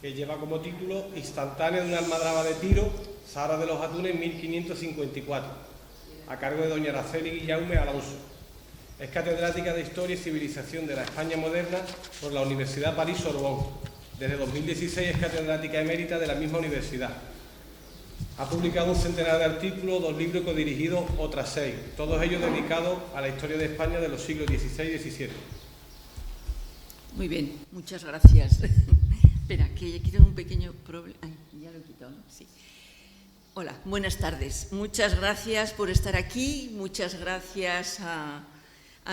que lleva como título Instantáneo de una almadraba de tiro, Zahara de los Atunes, 1554, a cargo de doña Araceli Guillaume Alonso. Es catedrática de Historia y Civilización de la España Moderna por la Universidad París-Sorbonne. Desde 2016 es catedrática emérita de la misma universidad. Ha publicado un centenar de artículos, 2 libros codirigidos, otras 6, todos ellos dedicados a la historia de España de los siglos XVI y XVII. Muy bien, muchas gracias. Espera, que aquí tengo un pequeño problema. Ay, ya lo he quitado, ¿no? Sí. Hola, buenas tardes. Muchas gracias por estar aquí. Muchas gracias a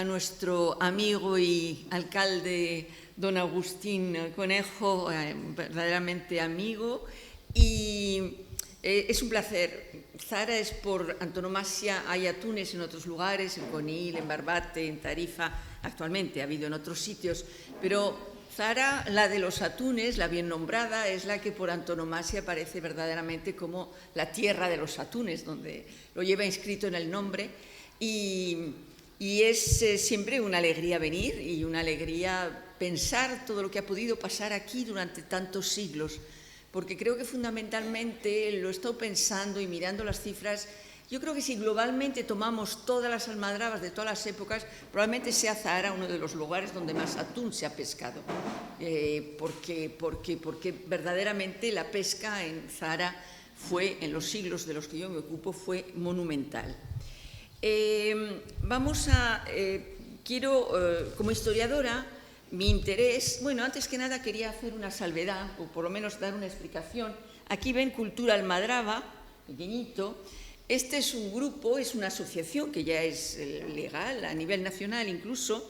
nuestro amigo y alcalde, don Agustín Conejo, verdaderamente amigo. Y es un placer. Zahara es por antonomasia. Hay atunes en otros lugares, en Conil, en Barbate, en Tarifa. Actualmente ha habido en otros sitios, pero Zahara, la de los atunes, la bien nombrada, es la que por antonomasia aparece verdaderamente como la tierra de los atunes, donde lo lleva inscrito en el nombre. Y es siempre una alegría venir y una alegría pensar todo lo que ha podido pasar aquí durante tantos siglos, porque creo que fundamentalmente lo he estado pensando y mirando las cifras. Yo creo que si globalmente tomamos todas las almadrabas de todas las épocas, probablemente sea Zahara uno de los lugares donde más atún se ha pescado, porque verdaderamente la pesca en Zahara fue, en los siglos de los que yo me ocupo, fue monumental. Como historiadora, mi interés, bueno, antes que nada quería hacer una salvedad, o por lo menos dar una explicación. Aquí ven Cultura Almadraba, pequeñito. Este es un grupo, es una asociación que ya es legal a nivel nacional incluso,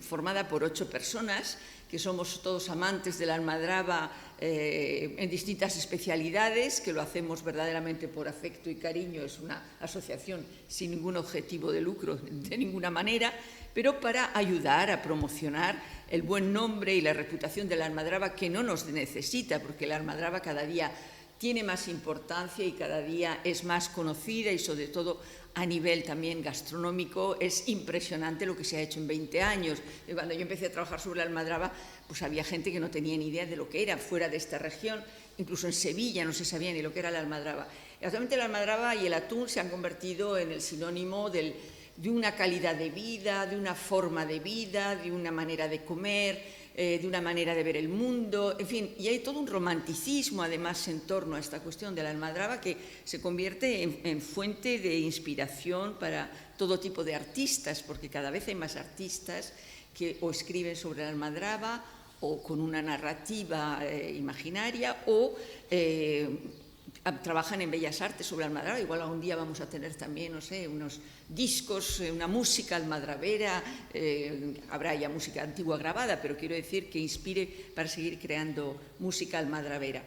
formada por 8 personas, que somos todos amantes de la almadraba en distintas especialidades, que lo hacemos verdaderamente por afecto y cariño. Es una asociación sin ningún objetivo de lucro de ninguna manera, pero para ayudar a promocionar el buen nombre y la reputación de la almadraba, que no nos necesita, porque la almadraba cada día tiene más importancia y cada día es más conocida, y sobre todo a nivel también gastronómico es impresionante lo que se ha hecho en 20 años. Cuando yo empecé a trabajar sobre la almadraba, pues había gente que no tenía ni idea de lo que era fuera de esta región. Incluso en Sevilla no se sabía ni lo que era la almadraba. Y actualmente la almadraba y el atún se han convertido en el sinónimo de una calidad de vida, de una forma de vida, de una manera de comer, de una manera de ver el mundo, en fin, y hay todo un romanticismo además en torno a esta cuestión de la almadraba, que se convierte en fuente de inspiración para todo tipo de artistas, porque cada vez hay más artistas que o escriben sobre la almadraba o con una narrativa imaginaria, o trabajan en Bellas Artes sobre almadraba. Igual algún día vamos a tener también, no sé, unos discos, una música almadravera, habrá ya música antigua grabada, pero quiero decir que inspire para seguir creando música almadravera.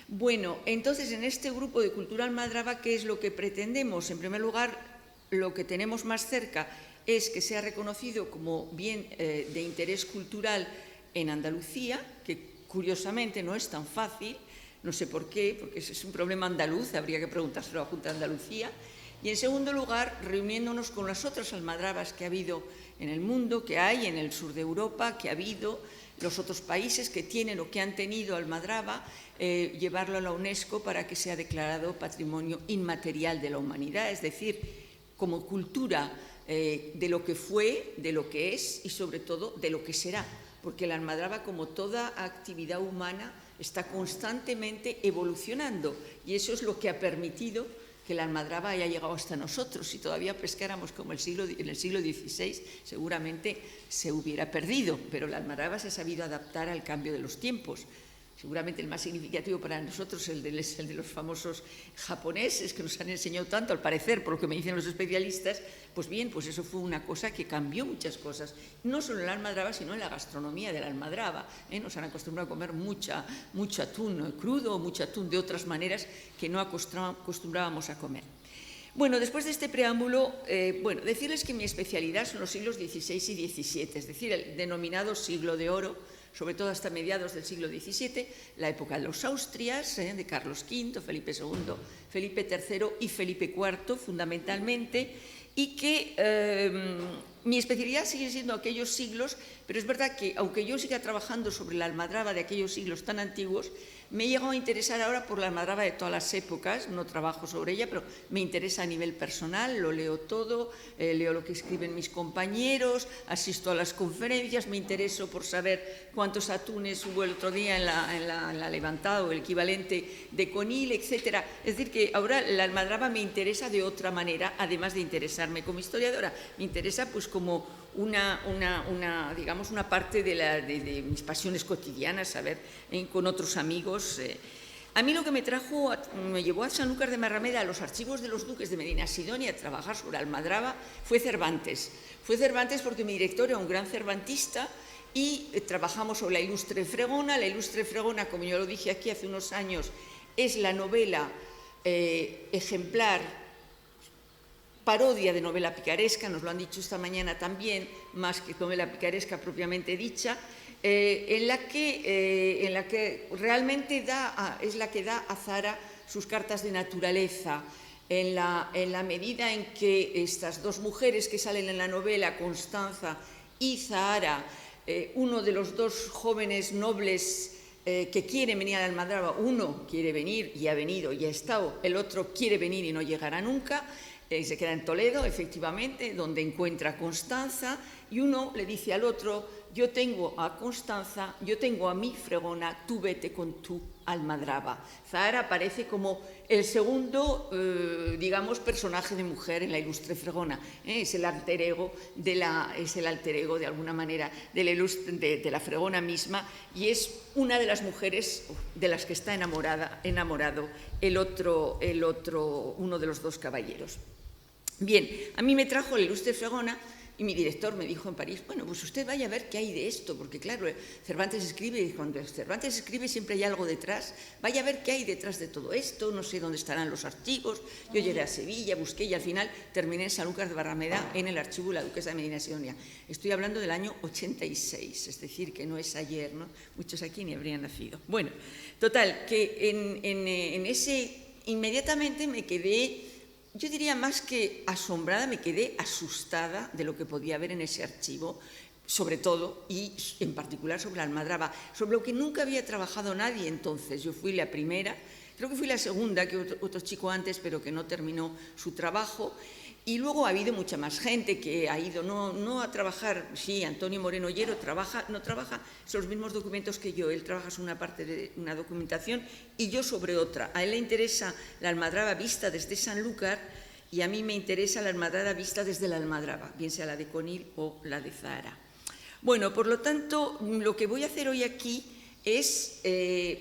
Bueno, entonces en este grupo de Cultura Almadraba, ¿qué es lo que pretendemos? En primer lugar, lo que tenemos más cerca es que sea reconocido como bien de interés cultural en Andalucía, que curiosamente no es tan fácil. No sé por qué, porque ese es un problema andaluz, habría que preguntárselo a la Junta de Andalucía. Y en segundo lugar, reuniéndonos con las otras almadrabas que ha habido en el mundo, que hay en el sur de Europa, que ha habido los otros países que tienen o que han tenido almadraba, llevarlo a la UNESCO para que sea declarado Patrimonio Inmaterial de la Humanidad, es decir, como cultura de lo que fue, de lo que es y sobre todo de lo que será, porque la almadraba, como toda actividad humana, está constantemente evolucionando, y eso es lo que ha permitido que la almadraba haya llegado hasta nosotros. Si todavía pescáramos como en el siglo XVI, seguramente se hubiera perdido, pero la almadraba se ha sabido adaptar al cambio de los tiempos. Seguramente el más significativo para nosotros es el de los famosos japoneses, que nos han enseñado tanto, al parecer, por lo que me dicen los especialistas. Pues bien, pues eso fue una cosa que cambió muchas cosas, no solo en la almadraba, sino en la gastronomía de la almadraba. Nos han acostumbrado a comer mucho atún crudo, o mucho atún de otras maneras que no acostumbrábamos a comer. Bueno, después de este preámbulo, decirles que mi especialidad son los siglos XVI y XVII, es decir, el denominado siglo de oro, sobre todo hasta mediados del siglo XVII, la época de los Austrias, de Carlos V, Felipe II, Felipe III y Felipe IV, fundamentalmente, y que Mi especialidad sigue siendo aquellos siglos, pero es verdad que, aunque yo siga trabajando sobre la almadraba de aquellos siglos tan antiguos, me he llegado a interesar ahora por la almadraba de todas las épocas. No trabajo sobre ella, pero me interesa a nivel personal, lo leo todo, leo lo que escriben mis compañeros, asisto a las conferencias, me intereso por saber cuántos atunes hubo el otro día en la levantada o el equivalente de Conil, etc. Es decir, que ahora la almadraba me interesa de otra manera, además de interesarme como historiadora. Me interesa pues como digamos, una parte de mis pasiones cotidianas, saber con otros amigos. A mí lo que me llevó a Sanlúcar de Barrameda, a los archivos de los duques de Medinasidonia, a trabajar sobre almadraba, fue Cervantes. Fue Cervantes porque mi director era un gran cervantista y trabajamos sobre la Ilustre Fregona. La Ilustre Fregona, como yo lo dije aquí hace unos años, es la novela ejemplar, parodia de novela picaresca, nos lo han dicho esta mañana también, más que novela picaresca propiamente dicha, en la que realmente es la que da a Zahara sus cartas de naturaleza, en la medida en que estas dos mujeres que salen en la novela, Constanza y Zahara, uno de los dos jóvenes nobles que quieren venir a la almadraba, uno quiere venir y ha venido y ha estado, el otro quiere venir y no llegará nunca. Se queda en Toledo, efectivamente, donde encuentra a Constanza, y uno le dice al otro: yo tengo a Constanza, yo tengo a mi Fregona, tú vete con tu almadraba. Zahara aparece como el segundo, digamos, personaje de mujer en la Ilustre Fregona. Es el alter ego de alguna manera de la Fregona misma, y es una de las mujeres de las que está enamorado uno de los dos caballeros. Bien, a mí me trajo la Ilustre Fregona y mi director me dijo en París: bueno, pues usted vaya a ver qué hay de esto, porque claro, Cervantes escribe y cuando Cervantes escribe siempre hay algo detrás. Vaya a ver qué hay detrás de todo esto, no sé dónde estarán los archivos. Yo llegué a Sevilla, busqué y al final terminé en Sanlúcar de Barrameda en el archivo de la duquesa de Medinasidonia. Estoy hablando del año 86, es decir, que no es ayer, ¿no? Muchos aquí ni habrían nacido. Bueno, total, que en ese inmediatamente me quedé, yo diría más que asombrada, me quedé asustada de lo que podía haber en ese archivo, sobre todo y en particular sobre la almadraba, sobre lo que nunca había trabajado nadie entonces. Yo fui la primera, creo que fui la segunda, que otro chico antes, pero que no terminó su trabajo. Y luego ha habido mucha más gente que ha ido no a trabajar. Sí, Antonio Moreno Ollero no trabaja sobre los mismos documentos que yo. Él trabaja sobre una parte de una documentación y yo sobre otra. A él le interesa la almadraba vista desde Sanlúcar y a mí me interesa la almadraba vista desde la almadraba, bien sea la de Conil o la de Zahara. Bueno, por lo tanto, lo que voy a hacer hoy aquí es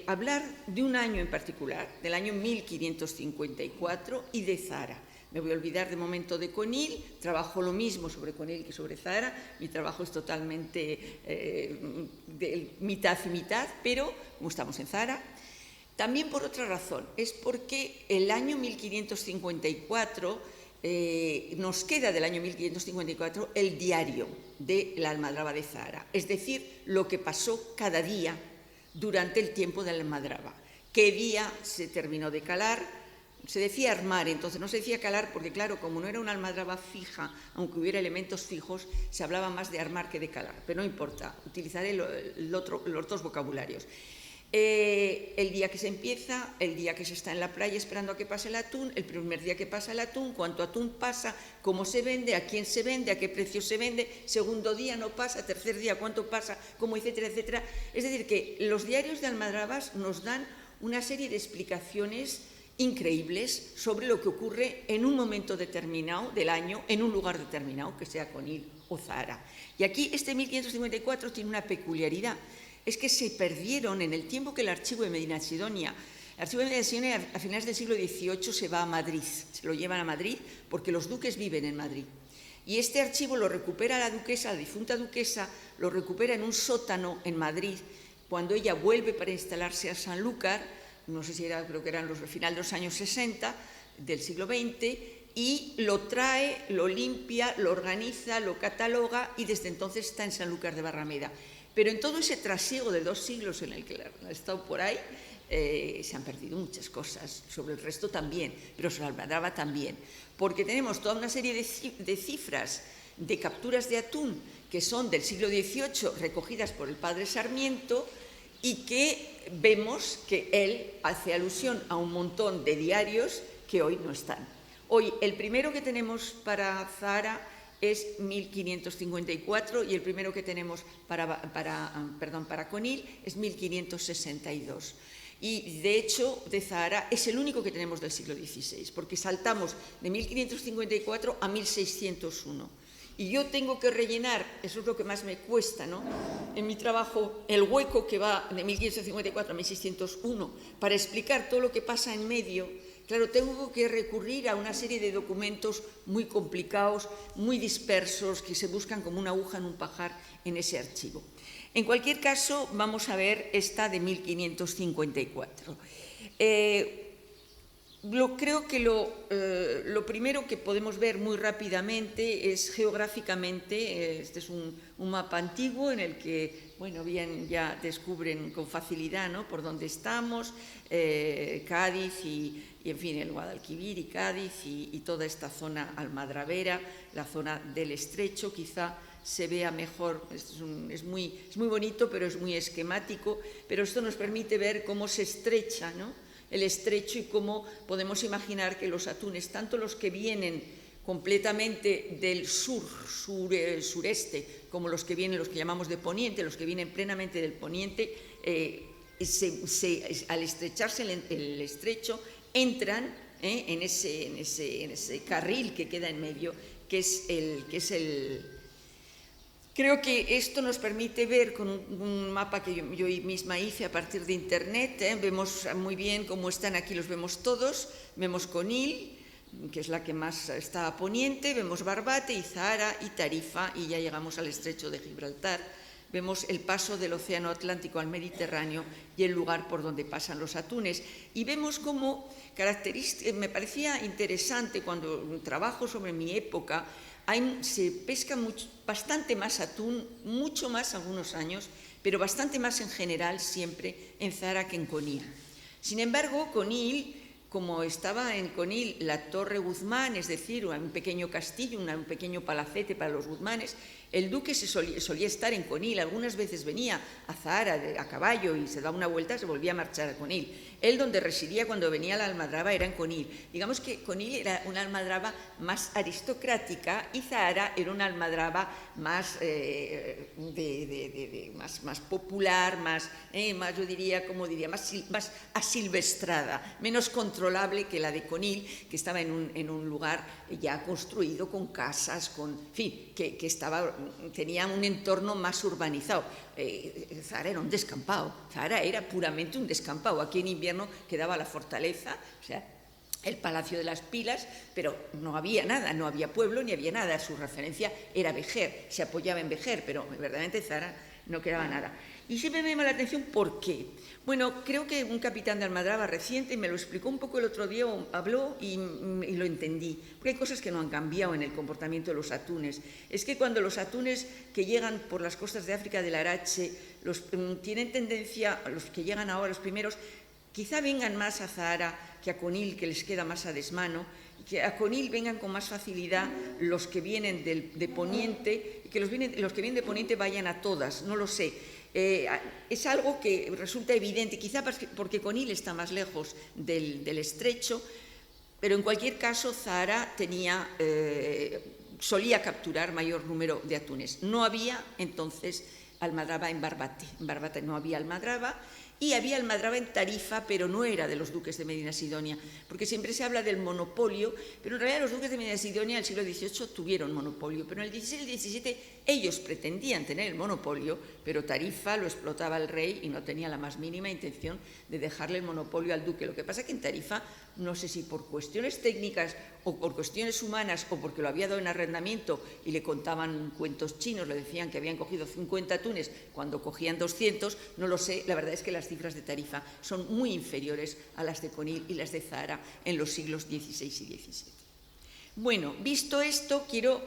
hablar de un año en particular, del año 1554 y de Zahara. Me voy a olvidar de momento de Conil, trabajo lo mismo sobre Conil que sobre Zahara, mi trabajo es totalmente de mitad y mitad, pero como estamos en Zahara, también por otra razón, es porque el año 1554, nos queda del año 1554 el diario de la almadraba de Zahara, es decir, lo que pasó cada día durante el tiempo de la almadraba, qué día se terminó de calar. Se decía armar, entonces no se decía calar porque, claro, como no era una almadraba fija, aunque hubiera elementos fijos, se hablaba más de armar que de calar, pero no importa, utilizaré los dos vocabularios. El día que se empieza, el día que se está en la playa esperando a que pase el atún, el primer día que pasa el atún, cuánto atún pasa, cómo se vende, a quién se vende, a qué precio se vende, segundo día no pasa, tercer día cuánto pasa, cómo, etcétera, etcétera. Es decir, que los diarios de almadrabas nos dan una serie de explicaciones increíbles sobre lo que ocurre en un momento determinado del año, en un lugar determinado, que sea Conil o Zahara. Y aquí este 1554 tiene una peculiaridad, es que se perdieron en el tiempo que el archivo de Medinasidonia, a finales del siglo XVIII se va a Madrid, se lo llevan a Madrid porque los duques viven en Madrid. Y este archivo lo recupera la duquesa, la difunta duquesa, lo recupera en un sótano en Madrid, cuando ella vuelve para instalarse a Sanlúcar, no sé si era, creo que eran el final de los años 60 del siglo XX, y lo trae, lo limpia, lo organiza, lo cataloga y desde entonces está en Sanlúcar de Barrameda. Pero en todo ese trasiego de 2 siglos en el que ha estado por ahí, se han perdido muchas cosas, sobre el resto también, pero sobre la almadraba también, porque tenemos toda una serie de cifras de capturas de atún que son del siglo XVIII, recogidas por el padre Sarmiento, y que vemos que él hace alusión a un montón de diarios que hoy no están. Hoy el primero que tenemos para Zahara es 1554 y el primero que tenemos para Conil es 1562. Y de hecho de Zahara es el único que tenemos del siglo XVI, porque saltamos de 1554 a 1601. Y yo tengo que rellenar, eso es lo que más me cuesta, ¿no?, en mi trabajo, el hueco que va de 1554 a 1601 para explicar todo lo que pasa en medio. Claro, tengo que recurrir a una serie de documentos muy complicados, muy dispersos, que se buscan como una aguja en un pajar en ese archivo. En cualquier caso, vamos a ver esta de 1554. Creo que lo primero que podemos ver muy rápidamente es geográficamente. Este es un mapa antiguo en el que, bueno, bien ya descubren con facilidad, ¿no?, por dónde estamos, Cádiz y en fin, el Guadalquivir y Cádiz y toda esta zona almadravera, la zona del Estrecho, quizá se vea mejor. Es muy bonito, pero es muy esquemático, pero esto nos permite ver cómo se estrecha, ¿no?, el estrecho, y cómo podemos imaginar que los atunes, tanto los que vienen completamente del sureste, como los que vienen, los que llamamos de poniente, los que vienen plenamente del poniente, al estrecharse el estrecho, entran en ese carril que queda en medio, que es el. Creo que esto nos permite ver con un mapa que yo misma hice a partir de internet. Vemos muy bien cómo están aquí, los vemos todos. Vemos Conil, que es la que más está a poniente, vemos Barbate y Zahara y Tarifa, y ya llegamos al estrecho de Gibraltar. Vemos el paso del océano Atlántico al Mediterráneo y el lugar por donde pasan los atunes. Y vemos cómo me parecía interesante cuando trabajo sobre mi época. Se pesca bastante más atún, mucho más algunos años, pero bastante más en general siempre en Zahara que en Conil. Sin embargo, Conil, como estaba en Conil la Torre Guzmán, es decir, un pequeño castillo, un pequeño palacete para los guzmanes, el duque solía estar en Conil. Algunas veces venía a Zahara a caballo y se daba una vuelta, se volvía a marchar a Conil. Él, donde residía cuando venía a la Almadraba, era en Conil. Digamos que Conil era una Almadraba más aristocrática y Zahara era una Almadraba más, más popular, más, yo diría, más asilvestrada, menos controlable que la de Conil, que estaba en un lugar ya construido con casas, en fin, que tenía un entorno más urbanizado. Zahara era un descampado, Zahara era puramente un descampado. Aquí en invierno quedaba la fortaleza, o sea, el Palacio de las Pilas, pero no había nada, no había pueblo ni había nada. Su referencia era Vejer, se apoyaba en Vejer, pero verdaderamente Zahara no quedaba nada. Y siempre me llama la atención ¿por qué? Bueno, creo que un capitán de Almadraba reciente me lo explicó un poco el otro día, habló y lo entendí, porque hay cosas que no han cambiado en el comportamiento de los atunes. Es que cuando los atunes que llegan por las costas de África del Arache tienen tendencia, los que llegan ahora, los primeros, quizá vengan más a Zahara que a Conil, que les queda más a desmano, y que a Conil vengan con más facilidad los que vienen de Poniente, y que los que vienen de Poniente vayan a todas, no lo sé. Es algo que resulta evidente, quizá porque Conil está más lejos del estrecho, pero en cualquier caso Zahara solía capturar mayor número de atunes. No había entonces almadraba en Barbate. En Barbate no había almadraba, y había almadraba en Tarifa, pero no era de los duques de Medina Sidonia, porque siempre se habla del monopolio, pero en realidad los duques de Medina Sidonia en el siglo XVIII tuvieron monopolio, pero en el XVI y el XVII ellos pretendían tener el monopolio, pero Tarifa lo explotaba el rey y no tenía la más mínima intención de dejarle el monopolio al duque. Lo que pasa es que en Tarifa, no sé si por cuestiones técnicas o por cuestiones humanas o porque lo había dado en arrendamiento y le contaban cuentos chinos, le decían que habían cogido 50 atunes cuando cogían 200, no lo sé. La verdad es que las cifras de Tarifa son muy inferiores a las de Conil y las de Zahara en los siglos XVI y XVII. Bueno, visto esto, quiero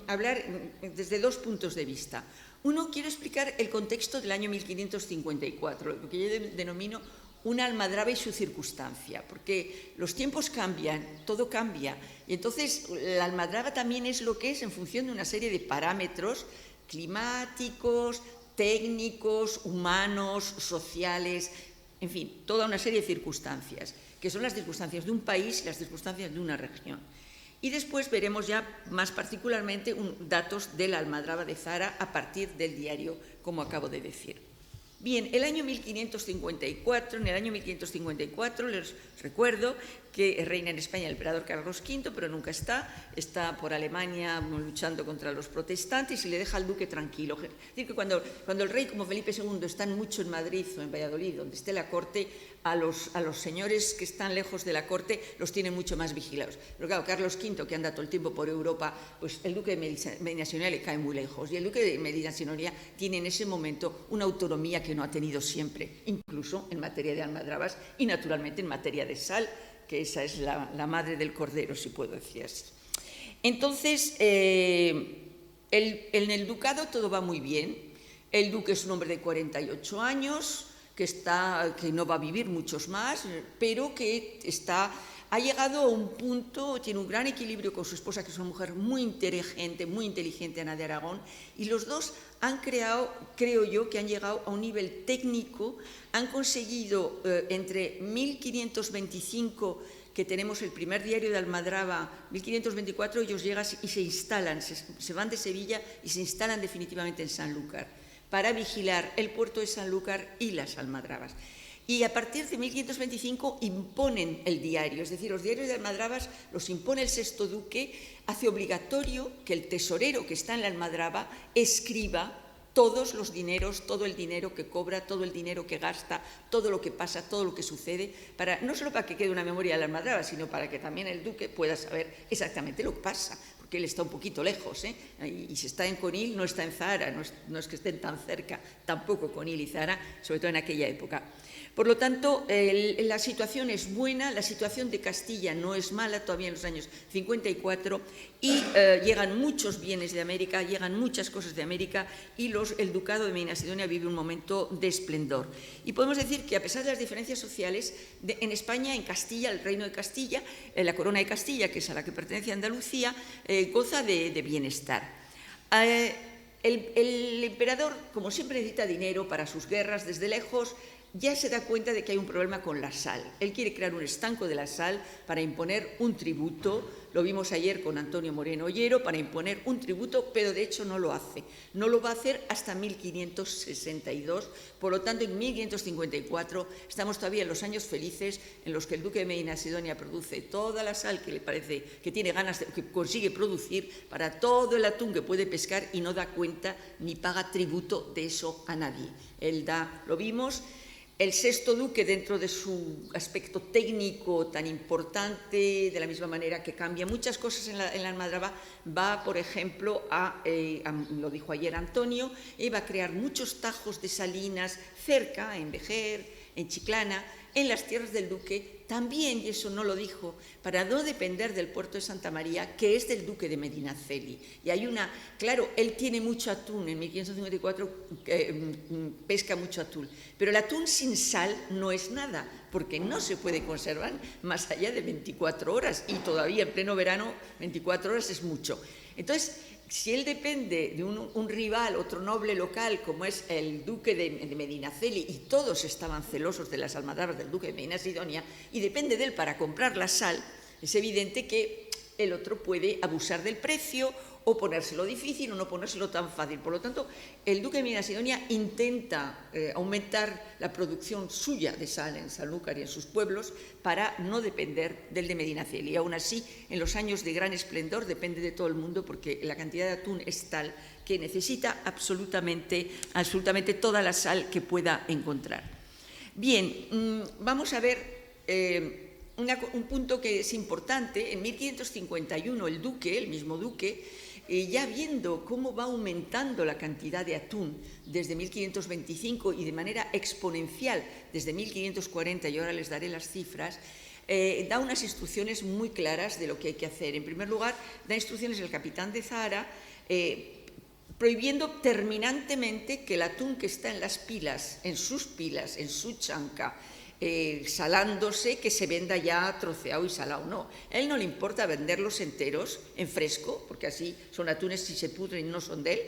hablar desde dos puntos de vista. Uno, quiero explicar el contexto del año 1554, lo que yo denomino una almadraba y su circunstancia, porque los tiempos cambian, todo cambia, y entonces la almadraba también es lo que es en función de una serie de parámetros climáticos, técnicos, humanos, sociales, en fin, toda una serie de circunstancias, que son las circunstancias de un país y las circunstancias de una región. Y después veremos ya más particularmente datos de la almadraba de Zara a partir del diario, como acabo de decir. Bien, en el año 1554 les recuerdo que reina en España el emperador Carlos V, pero nunca está por Alemania luchando contra los protestantes y le deja al duque tranquilo. Es decir, que cuando el rey como Felipe II están mucho en Madrid o en Valladolid, donde esté la corte, a los señores que están lejos de la corte los tiene mucho más vigilados. Pero claro, Carlos V, que anda todo el tiempo por Europa, pues el duque de Medina Sidonia le cae muy lejos, y el duque de Medina Sidonia tiene en ese momento una autonomía que no ha tenido siempre, incluso en materia de almadrabas y naturalmente en materia de sal, que esa es la madre del cordero, si puedo decir así. Entonces, en el ducado todo va muy bien. El duque es un hombre de 48 años, que no va a vivir muchos más, pero que ha llegado a un punto, tiene un gran equilibrio con su esposa, que es una mujer muy inteligente, Ana de Aragón, y los dos han creado, creo yo, que han llegado a un nivel técnico, han conseguido entre 1525, que tenemos el primer diario de Almadraba, 1524, ellos llegan y se instalan, se van de Sevilla y se instalan definitivamente en Sanlúcar, para vigilar el puerto de Sanlúcar y las almadrabas. Y a partir de 1525 imponen el diario, es decir, los diarios de almadrabas los impone el sexto duque, hace obligatorio que el tesorero que está en la almadraba escriba todos los dineros, todo el dinero que cobra, todo el dinero que gasta, todo lo que pasa, todo lo que sucede, no solo para que quede una memoria de la almadraba, sino para que también el duque pueda saber exactamente lo que pasa, porque él está un poquito lejos, y si está en Conil no está en Zara, no es que estén tan cerca, tampoco Conil y Zara, sobre todo en aquella época. Por lo tanto, la situación es buena, la situación de Castilla no es mala todavía en los años 54 y llegan muchos bienes de América, llegan muchas cosas de América y el ducado de Medina Sidonia vive un momento de esplendor. Y podemos decir que a pesar de las diferencias sociales, en España, en Castilla, el reino de Castilla, la corona de Castilla, que es a la que pertenece Andalucía, goza de bienestar. El emperador, como siempre, necesita dinero para sus guerras desde lejos. Ya se da cuenta de que hay un problema con la sal. Él quiere crear un estanco de la sal para imponer un tributo. Lo vimos ayer con Antonio Moreno Ollero, para imponer un tributo, pero de hecho no lo hace. No lo va a hacer hasta 1562. Por lo tanto, en 1554 estamos todavía en los años felices en los que el duque de Medina Sidonia produce toda la sal que le parece que tiene ganas que consigue producir para todo el atún que puede pescar y no da cuenta ni paga tributo de eso a nadie. Él lo vimos. El sexto duque, dentro de su aspecto técnico tan importante, de la misma manera que cambia muchas cosas en la almadraba, va, por ejemplo, lo dijo ayer Antonio, va a crear muchos tajos de salinas cerca, en Vejer, en Chiclana, en las tierras del duque, también, y eso no lo dijo, para no depender del puerto de Santa María, que es del duque de Medinaceli. Y hay claro, él tiene mucho atún, en 1554 pesca mucho atún, pero el atún sin sal no es nada, porque no se puede conservar más allá de 24 horas, y todavía en pleno verano 24 horas es mucho. Entonces, si él depende de un rival, otro noble local, como es el duque de Medinaceli, y todos estaban celosos de las almadrabas del duque de Medina Sidonia, y depende de él para comprar la sal, es evidente que el otro puede abusar del precio o ponérselo difícil o no ponérselo tan fácil. Por lo tanto, el duque de Medina Sidonia intenta aumentar la producción suya de sal en Sanlúcar y en sus pueblos para no depender del de Medinaceli. Y aún así, en los años de gran esplendor depende de todo el mundo, porque la cantidad de atún es tal que necesita absolutamente toda la sal que pueda encontrar. Bien, vamos a ver un punto que es importante. En 1551 el mismo duque, ya viendo cómo va aumentando la cantidad de atún desde 1525 y de manera exponencial desde 1540, y ahora les daré las cifras, da unas instrucciones muy claras de lo que hay que hacer. En primer lugar, da instrucciones el capitán de Zahara prohibiendo terminantemente que el atún que está en las pilas, en sus pilas, en su chanca, salándose, que se venda ya troceado y salado. No, a él no le importa venderlos enteros en fresco, porque así son atunes, si se pudren no son de él,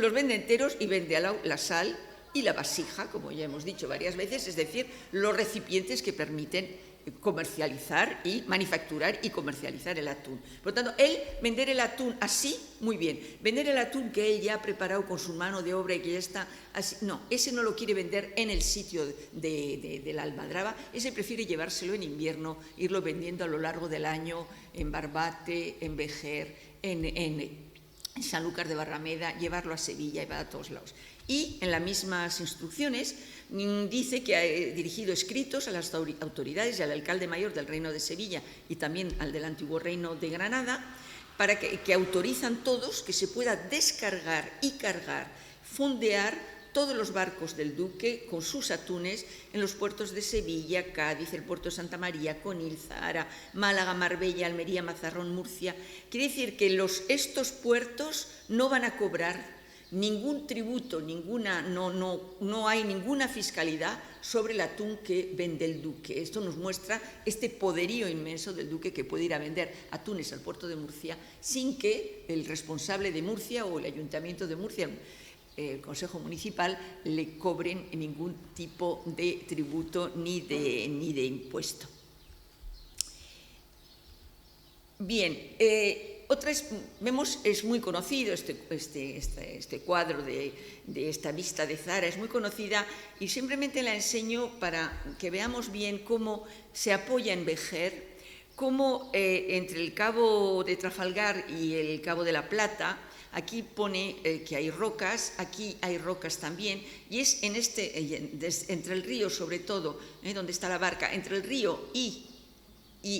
los vende enteros y vende la sal y la vasija, como ya hemos dicho varias veces, es decir, los recipientes que permiten comercializar y manufacturar y comercializar el atún. Por lo tanto, él vender el atún así, muy bien. Vender el atún que él ya ha preparado con su mano de obra y que ya está así, no, ese no lo quiere vender en el sitio de la almadraba, ese prefiere llevárselo en invierno, irlo vendiendo a lo largo del año en Barbate, en Vejer, en Sanlúcar de Barrameda, llevarlo a Sevilla y va a todos lados. Y en las mismas instrucciones dice que ha dirigido escritos a las autoridades y al alcalde mayor del Reino de Sevilla y también al del antiguo Reino de Granada, para que autorizan todos que se pueda descargar y cargar, fondear todos los barcos del duque con sus atunes en los puertos de Sevilla, Cádiz, el puerto de Santa María, Conil, Zahara, Málaga, Marbella, Almería, Mazarrón, Murcia. Quiere decir que estos puertos no van a cobrar ningún tributo, no hay ninguna fiscalidad sobre el atún que vende el duque. Esto nos muestra este poderío inmenso del duque, que puede ir a vender atunes al puerto de Murcia sin que el responsable de Murcia o el ayuntamiento de Murcia, el Consejo Municipal, le cobren ningún tipo de tributo ni de impuesto. Bien, vemos, es muy conocido este cuadro de esta vista de Zahara, es muy conocida y simplemente la enseño para que veamos bien cómo se apoya en Vejer, cómo entre el Cabo de Trafalgar y el Cabo de la Plata, aquí pone que hay rocas, aquí hay rocas también, y es entre el río sobre todo, donde está la barca, entre el río y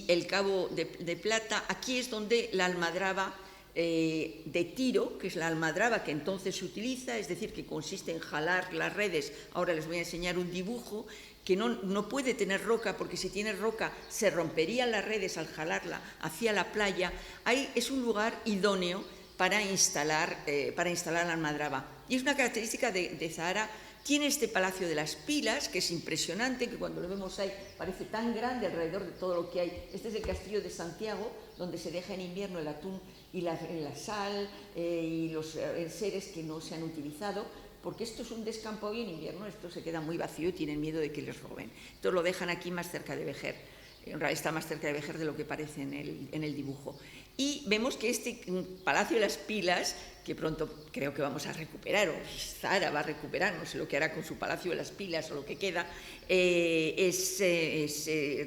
el Cabo de Plata, aquí es donde la almadraba de tiro, que es la almadraba que entonces se utiliza, es decir, que consiste en jalar las redes. Ahora les voy a enseñar un dibujo que no puede tener roca, porque si tiene roca se romperían las redes al jalarla hacia la playa. Ahí es un lugar idóneo para instalar la almadraba. Y es una característica de Zahara. Tiene este Palacio de las Pilas, que es impresionante, que cuando lo vemos ahí parece tan grande alrededor de todo lo que hay. Este es el Castillo de Santiago, donde se deja en invierno el atún y la sal y los enseres que no se han utilizado, porque esto es un descampado y en invierno esto se queda muy vacío y tienen miedo de que les roben. Entonces lo dejan aquí más cerca de Vejer. En realidad está más cerca de Vejer de lo que parece en el dibujo. Y vemos que este Palacio de las Pilas, que pronto creo que vamos a recuperar, o Zahara va a recuperar, no sé lo que hará con su Palacio de las Pilas o lo que queda, es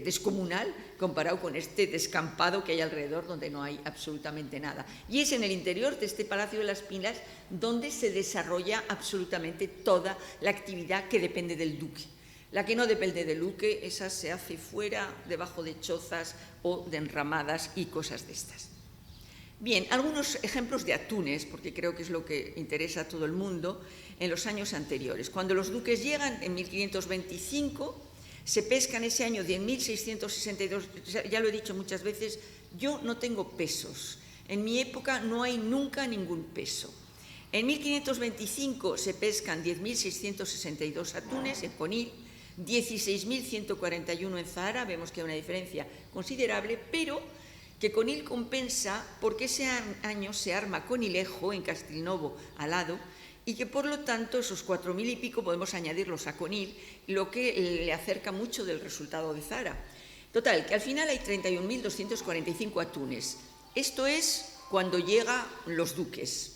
descomunal comparado con este descampado que hay alrededor, donde no hay absolutamente nada. Y es en el interior de este Palacio de las Pilas donde se desarrolla absolutamente toda la actividad que depende del duque. La que no depende del duque, esa se hace fuera, debajo de chozas o de enramadas y cosas de estas. Bien, algunos ejemplos de atunes, porque creo que es lo que interesa a todo el mundo, en los años anteriores. Cuando los duques llegan, en 1525, se pescan ese año 10.662, ya lo he dicho muchas veces, yo no tengo pesos. En mi época no hay nunca ningún peso. En 1525 se pescan 10.662 atunes en Conil, 16.141 en Zahara, vemos que hay una diferencia considerable, pero que Conil compensa porque ese año se arma Conilejo en Castelnovo al lado y que por lo tanto esos 4.000 y pico podemos añadirlos a Conil, lo que le acerca mucho del resultado de Zahara. Total, que al final hay 31.245 atunes. Esto es cuando llegan los duques.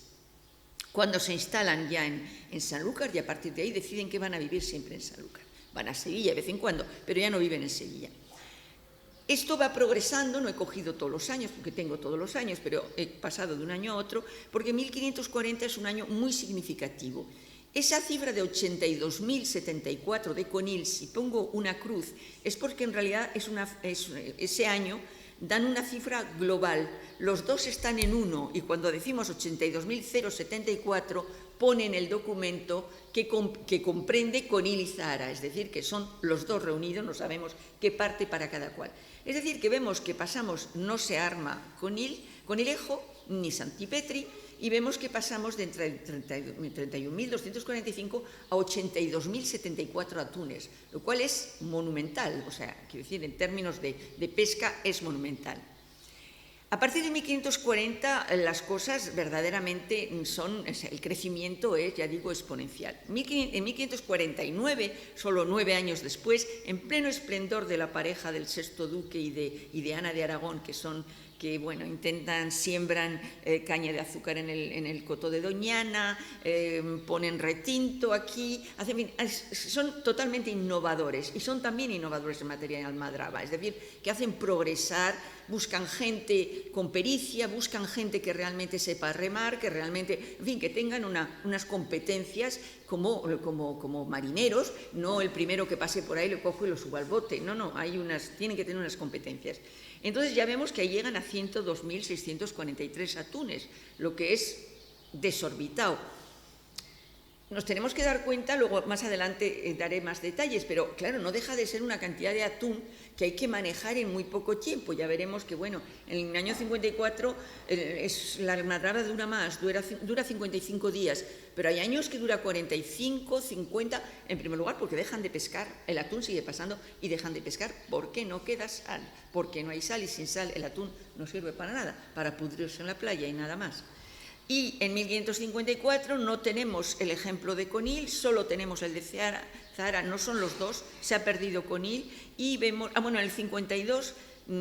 Cuando se instalan ya en Sanlúcar y a partir de ahí deciden que van a vivir siempre en Sanlúcar. Van a Sevilla de vez en cuando, pero ya no viven en Sevilla. Esto va progresando, no he cogido todos los años, porque tengo todos los años, pero he pasado de un año a otro, porque 1540 es un año muy significativo. Esa cifra de 82.074 de Conil, si pongo una cruz, es porque en realidad ese año dan una cifra global. Los dos están en uno y cuando decimos 82.074 pone en el documento que comprende Conil y Zahara, es decir, que son los dos reunidos, no sabemos qué parte para cada cual. Es decir, que vemos que pasamos, no se arma Conilejo ni Santipetri, y vemos que pasamos de entre 31.245 a 82.074 atunes, lo cual es monumental, o sea, quiero decir, en términos de pesca es monumental. A partir de 1540 las cosas verdaderamente son, el crecimiento es, ya digo, exponencial. En 1549, solo 9 años después, en pleno esplendor de la pareja del sexto duque y de Ana de Aragón, que bueno, siembran caña de azúcar en el coto de Doñana, ponen retinto aquí, son totalmente innovadores y son también innovadores en materia de almadraba, es decir, que hacen progresar, buscan gente con pericia, buscan gente que realmente sepa remar, que realmente, en fin, que tengan unas competencias como marineros, no el primero que pase por ahí lo cojo y lo subo al bote, no, tienen que tener unas competencias. Entonces ya vemos que ahí llegan a 102.643 atunes, lo que es desorbitado. Nos tenemos que dar cuenta, luego más adelante daré más detalles, pero claro, no deja de ser una cantidad de atún que hay que manejar en muy poco tiempo. Ya veremos que, bueno, en el año 54 la almadraba dura más, dura 55 días, pero hay años que dura 45, 50, en primer lugar porque dejan de pescar, el atún sigue pasando y dejan de pescar porque no queda sal, porque no hay sal y sin sal el atún no sirve para nada, para pudrirse en la playa y nada más. Y en 1554 no tenemos el ejemplo de Conil, solo tenemos el de Zahara, no son los dos, se ha perdido Conil, y vemos, en el 52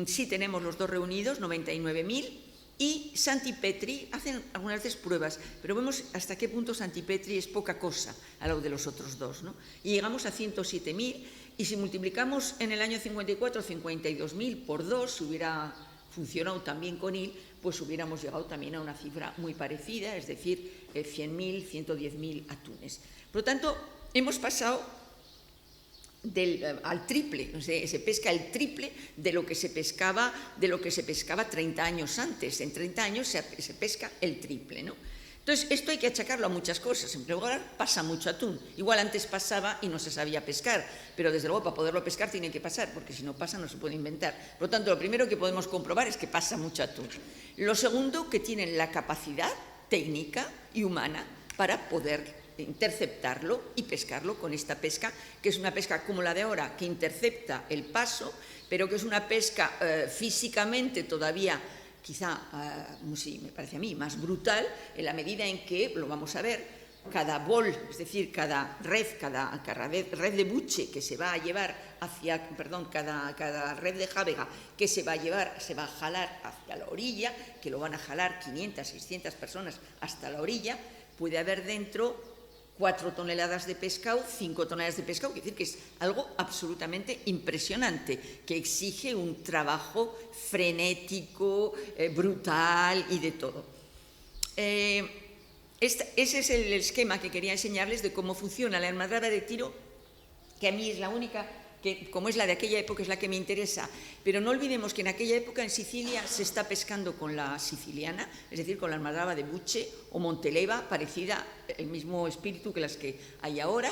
sí tenemos los dos reunidos, 99.000, y Santipetri hacen algunas veces pruebas, pero vemos hasta qué punto Santipetri es poca cosa a lo de los otros dos, ¿no? Y llegamos a 107.000, y si multiplicamos en el año 54 52.000 por 2, si hubiera funcionado también Conil, pues hubiéramos llegado también a una cifra muy parecida, es decir, 100.000, 110.000 atunes. Por lo tanto, hemos pasado al triple, o sea, se pesca el triple de lo que se pescaba 30 años antes. En 30 años se pesca el triple, ¿no? Entonces, esto hay que achacarlo a muchas cosas. En primer lugar, pasa mucho atún. Igual antes pasaba y no se sabía pescar, pero desde luego para poderlo pescar tiene que pasar, porque si no pasa no se puede inventar. Por lo tanto, lo primero que podemos comprobar es que pasa mucho atún. Lo segundo, que tienen la capacidad técnica y humana para poder interceptarlo y pescarlo con esta pesca, que es una pesca como la de ahora, que intercepta el paso, pero que es una pesca físicamente todavía quizá, sí, me parece a mí, más brutal, en la medida en que, lo vamos a ver, cada bol, es decir, cada red de buche que se va a llevar cada red de jávega que se va a jalar hacia la orilla, que lo van a jalar 500, 600 personas hasta la orilla, puede haber dentro 4 toneladas de pescado, 5 toneladas de pescado, quiere decir que es algo absolutamente impresionante, que exige un trabajo frenético, brutal y de todo. Ese es el esquema que quería enseñarles de cómo funciona la almadraba de tiro, que a mí es la única, que como es la de aquella época es la que me interesa, pero no olvidemos que en aquella época en Sicilia se está pescando con la siciliana, es decir, con la almadraba de buche o monteleva, parecida, el mismo espíritu que las que hay ahora.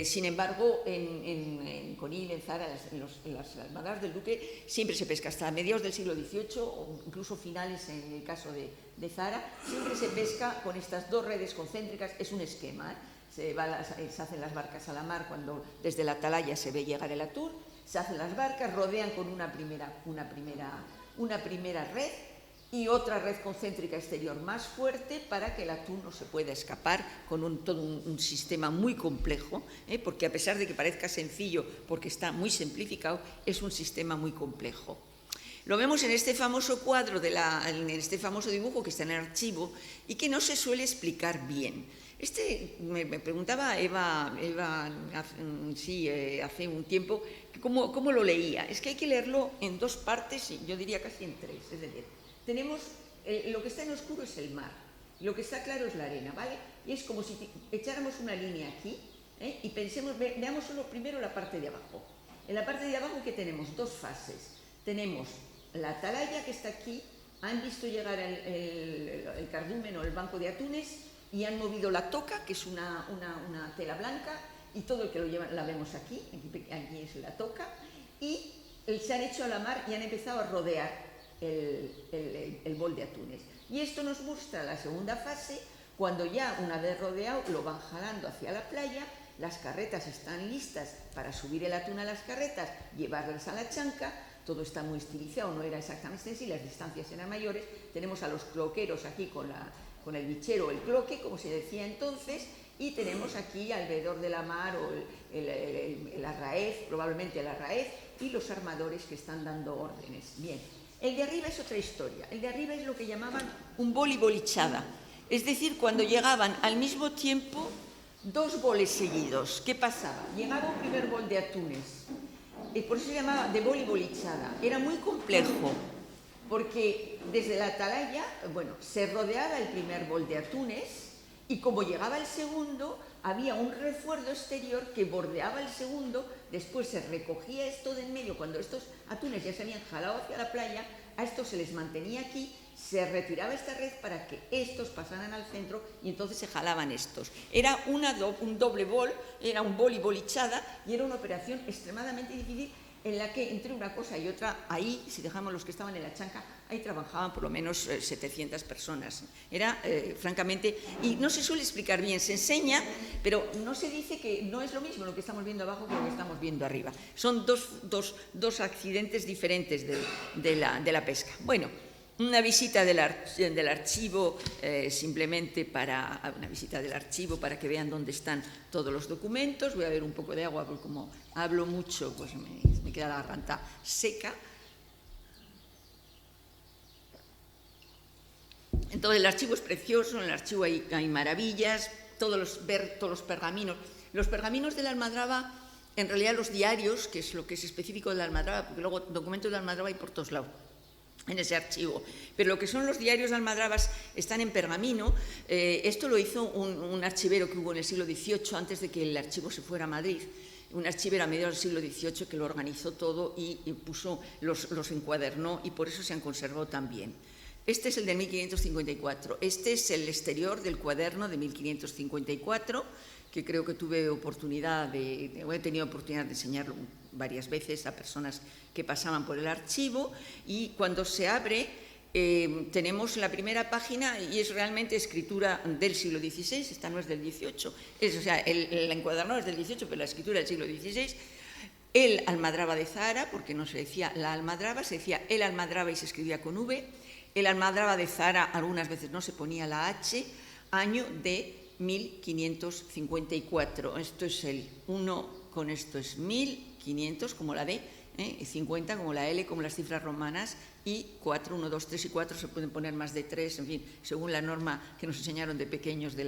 Sin embargo, en Conil, en Zahara, en las almadrabas del Duque, siempre se pesca hasta mediados del siglo XVIII o incluso finales en el caso de Zahara, siempre se pesca con estas dos redes concéntricas, es un esquema, se hacen las barcas a la mar cuando desde la atalaya se ve llegar el atún, se hacen las barcas, rodean con una primera red y otra red concéntrica exterior más fuerte para que el atún no se pueda escapar con todo un sistema muy complejo, porque a pesar de que parezca sencillo, porque está muy simplificado, es un sistema muy complejo. Lo vemos en este famoso cuadro, en este famoso dibujo que está en el archivo y que no se suele explicar bien. Me preguntaba Eva hace un tiempo cómo lo leía. Es que hay que leerlo en dos partes, y yo diría casi en tres. Es decir, tenemos lo que está en oscuro es el mar, y lo que está claro es la arena, ¿vale? Y es como si echáramos una línea aquí, y veamos solo primero la parte de abajo. En la parte de abajo, ¿qué tenemos? Dos fases. Tenemos la atalaya que está aquí, han visto llegar el cardumen o el banco de atunes y han movido la toca, que es una tela blanca, y todo el que lo lleva la vemos aquí es la toca, y se han hecho a la mar y han empezado a rodear el bol de atunes. Y esto nos muestra la segunda fase, cuando ya una vez rodeado lo van jalando hacia la playa, las carretas están listas para subir el atún a las carretas, llevarlas a la chanca, todo está muy estilizado, no era exactamente así, las distancias eran mayores, tenemos a los cloqueros aquí con el bichero, el cloque, como se decía entonces, y tenemos aquí alrededor de la mar o el arraez, probablemente el arraez, y los armadores que están dando órdenes. Bien, el de arriba es otra historia, el de arriba es lo que llamaban un boli-bolichada, es decir, cuando llegaban al mismo tiempo dos boles seguidos. ¿Qué pasaba? Llegaba un primer bol de atunes, por eso se llamaba de boli-bolichada, era muy complejo, porque desde la atalaya, bueno, se rodeaba el primer bol de atunes, y como llegaba el segundo, había un refuerzo exterior que bordeaba el segundo, después se recogía esto de en medio, cuando estos atunes ya se habían jalado hacia la playa, a estos se les mantenía aquí, se retiraba esta red para que estos pasaran al centro y entonces se jalaban estos. Era un doble bol, era un boli-bolichada y era una operación extremadamente difícil en la que entre una cosa y otra, ahí, si dejamos los que estaban en la chanca, ahí trabajaban por lo menos 700 personas. Era, francamente, y no se suele explicar bien, se enseña, pero no se dice que no es lo mismo lo que estamos viendo abajo que lo que estamos viendo arriba. Son dos accidentes diferentes de la pesca. Bueno, una visita del archivo, simplemente para una visita del archivo para que vean dónde están todos los documentos. Voy a beber un poco de agua porque como hablo mucho, pues me queda la garganta seca. Entonces el archivo es precioso, en el archivo hay maravillas, ver todos los pergaminos. Los pergaminos de la Almadraba, en realidad los diarios, que es lo que es específico de la Almadraba, porque luego documentos de la Almadraba hay por todos lados en ese archivo, pero lo que son los diarios de Almadrabas están en pergamino. Esto lo hizo un archivero que hubo en el siglo XVIII, antes de que el archivo se fuera a Madrid, un archivero a mediados del siglo XVIII que lo organizó todo y puso, los encuadernó y por eso se han conservado tan bien. Este es el de 1554, este es el exterior del cuaderno de 1554, que creo que tuve oportunidad he tenido oportunidad de enseñarlo varias veces a personas que pasaban por el archivo, y cuando se abre tenemos la primera página y es realmente escritura del siglo XVI, esta no es del XVIII, o sea, el encuadernado es del XVIII, pero la escritura del siglo XVI, el Almadraba de Zahara, porque no se decía la Almadraba, se decía el Almadraba y se escribía con V, el Almadraba de Zahara algunas veces no se ponía la H, año de 1554, esto es el 1, con esto es 1500 como la D, 50 como la L, como las cifras romanas, y 4, 1, 2, 3 y 4 se pueden poner más de 3, en fin, según la norma que nos enseñaron de pequeños de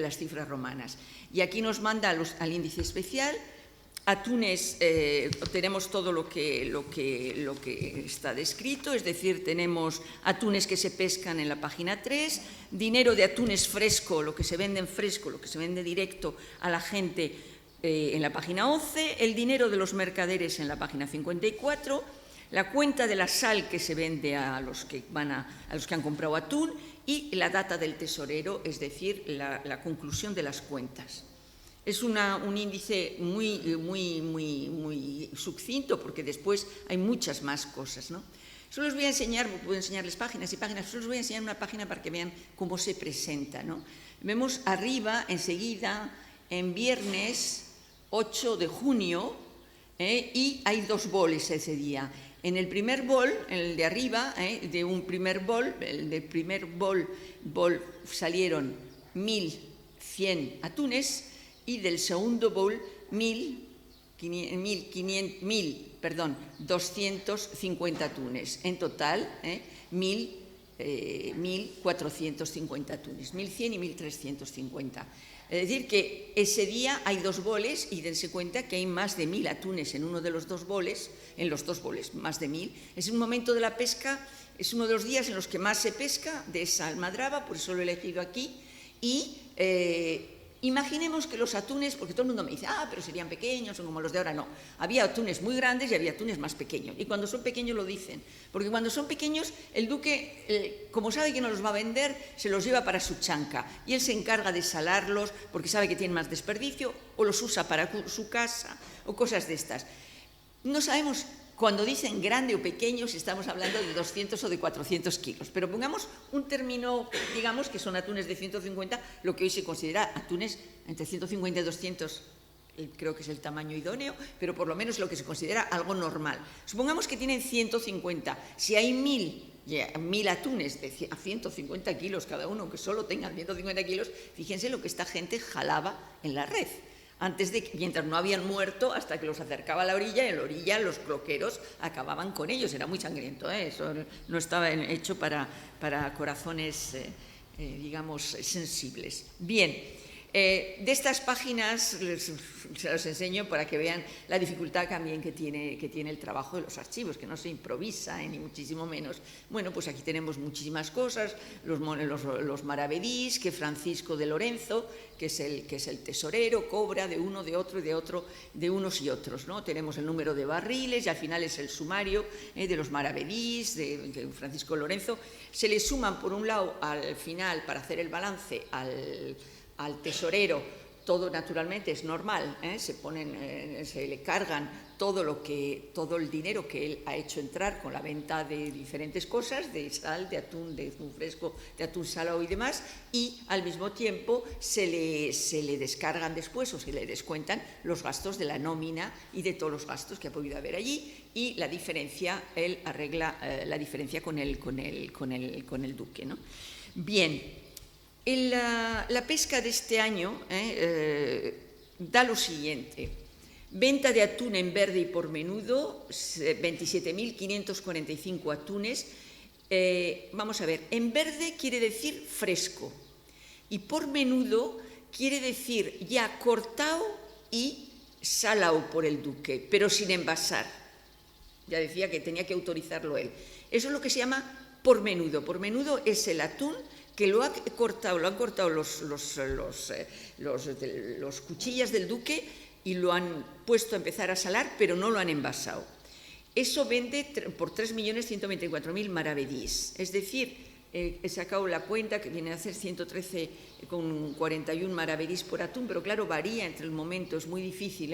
las cifras romanas. Y aquí nos manda al índice especial. Atunes, tenemos todo lo que está descrito, es decir, tenemos atunes que se pescan en la página 3, dinero de atunes fresco, lo que se vende en fresco, lo que se vende directo a la gente en la página 11, el dinero de los mercaderes en la página 54, la cuenta de la sal que se vende a los que han comprado atún y la data del tesorero, es decir, la conclusión de las cuentas. Es un índice muy sucinto porque después hay muchas más cosas, ¿no? Solo os voy a enseñar, puedo enseñarles páginas y páginas, solo os voy a enseñar una página para que vean cómo se presenta, ¿no? Vemos arriba, enseguida, en viernes 8 de junio, y hay dos boles ese día. En el primer bol, el de arriba, de un primer bol, el del primer bol salieron 1.100 atunes, y del segundo bowl 250 atunes. En total, 1.450 atunes, 1.100 y 1.350. Es decir, que ese día hay dos boles y dense cuenta que hay más de 1.000 atunes en uno de los dos boles, más de 1.000. Es un momento de la pesca, es uno de los días en los que más se pesca de esa Almadraba, por eso lo he elegido aquí, y imaginemos que los atunes, porque todo el mundo me dice, pero serían pequeños, son como los de ahora. No, había atunes muy grandes y había atunes más pequeños. Y cuando son pequeños lo dicen, porque cuando son pequeños el duque, como sabe que no los va a vender, se los lleva para su chanca. Y él se encarga de salarlos porque sabe que tienen más desperdicio, o los usa para su casa, o cosas de estas. No sabemos Cuando dicen grande o pequeño, si estamos hablando de 200 o de 400 kilos. Pero pongamos un término, digamos, que son atunes de 150, lo que hoy se considera atunes entre 150 y 200, creo que es el tamaño idóneo, pero por lo menos lo que se considera algo normal. Supongamos que tienen 150. Si hay 1000 atunes a 150 kilos cada uno, que solo tengan 150 kilos, fíjense lo que esta gente jalaba en la red. Mientras no habían muerto, hasta que los acercaba a la orilla, y en la orilla los cloqueros acababan con ellos. Era muy sangriento, ¿eh? Eso no estaba hecho para corazones, digamos, sensibles. Bien. De estas páginas se las enseño para que vean la dificultad también que tiene el trabajo de los archivos, que no se improvisa, ni muchísimo menos. Bueno, pues aquí tenemos muchísimas cosas, los maravedís que Francisco de Lorenzo, que es el tesorero, cobra de uno, de otro y de unos y otros, ¿no? Tenemos el número de barriles y al final es el sumario de los maravedís de Francisco de Lorenzo. Se le suman, por un lado, al final, para hacer el balance, al tesorero, todo naturalmente es normal, se le cargan todo el dinero que él ha hecho entrar con la venta de diferentes cosas, de sal, de atún fresco, de atún salado y demás, y al mismo tiempo se le descargan después o se le descuentan los gastos de la nómina y de todos los gastos que ha podido haber allí, y la diferencia, él arregla la diferencia con el duque, ¿no? Bien. La pesca de este año da lo siguiente: venta de atún en verde y por menudo, 27.545 atunes. Vamos a ver, en verde quiere decir fresco y por menudo quiere decir ya cortado y salado por el duque, pero sin envasar. Ya decía que tenía que autorizarlo él. Eso es lo que se llama por menudo. Por menudo es el atún que lo han cortado los cuchillas del duque y lo han puesto a empezar a salar, pero no lo han envasado. Eso vende por 3.124.000 maravedís. Es decir, he sacado la cuenta que viene a ser 113,41 maravedís por atún, pero claro, varía entre el momento, es muy difícil,